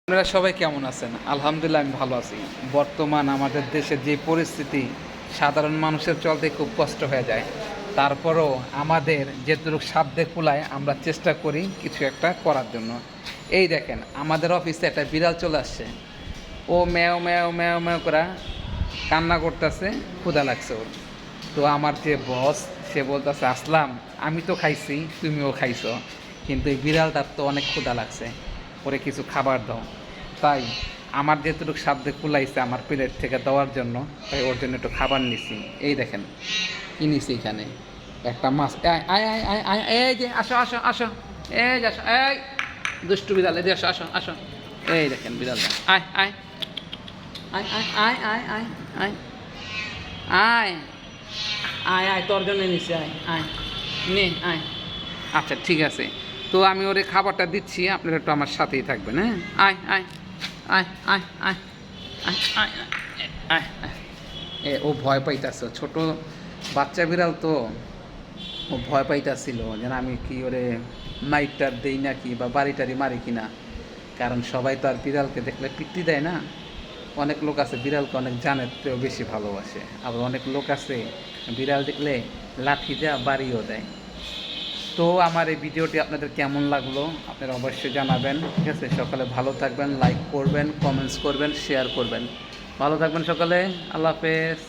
আপনারা সবাই কেমন আছেন? আলহামদুলিল্লাহ আমি ভালো আছি। বর্তমান আমাদের দেশের যে পরিস্থিতি, সাধারণ মানুষের চলতে খুব কষ্ট হয়ে যায়। তারপরও আমাদের যেটুকু সাধ্যে কুলায় আমরা চেষ্টা করি কিছু একটা করার জন্য। এই দেখেন আমাদের অফিসে একটা বিড়াল চলে আসছে। ও ম্যাও ম্যাও ম্যাও ম্যাও করে কান্না করতেছে, ক্ষুধা লাগছে ওর। তো আমার যে বস সে বলতেছে, আসলাম আমি তো খাইছি, তুমিও খাইছো, কিন্তু এই বিড়ালটার তো অনেক ক্ষুধা লাগছে, ওরে কিছু খাবার দাও। তাই আমার যেটুকু সাধ্যে কুলাইছে আমার প্লেট থেকে দেওয়ার জন্য, তাই ওর জন্য একটু খাবার নিছি। এই দেখেন কি নিছি এখানে, একটা মাছ। আয় আয় আয় আয় আয়, এই যে আসো আসো আসো, এই যে আসো, এই দুষ্টু বিড়াল, এই যে আসো আসো আসো, এই দেখেন বিড়ালটা, আয় আয় আয় আয় আয় আয় আয় আয় আয় আয় আয়, তোর জন্য নিছি, আয় আয় নে আয়। আচ্ছা ঠিক আছে, তো আমি ওরে খাবারটা দিচ্ছি, আপনারা একটু আমার সাথেই থাকবেন। হ্যাঁ, আয় আয় আয় আয় আয় আয় আয় আয় আয়। ও ভয় পাইতেছে, ছোট বাচ্চা বিড়াল তো, ও ভয় পাইতেছিল যেন আমি কি ওরে মাইকটার দেই নাকি বা বাড়িটারি মারি কিনা। কারণ সবাই তো আর বিড়ালকে দেখলে পিট্টি দেয় না। অনেক লোক আছে বিড়ালকে অনেক জানের চেয়েও বেশি ভালোবাসে, আবার অনেক লোক আছে বিড়াল দেখলে লাঠি দেয়া বাড়িও দেয়। তো আমার এই ভিডিওটি আপনাদের কেমন লাগলো আপনারা অবশ্যই জানাবেন। ঠিক আছে, সকালে ভালো থাকবেন, লাইক করবেন, কমেন্টস করবেন, শেয়ার করবেন। ভালো থাকবেন সকালে, আল্লাহ হাফেজ।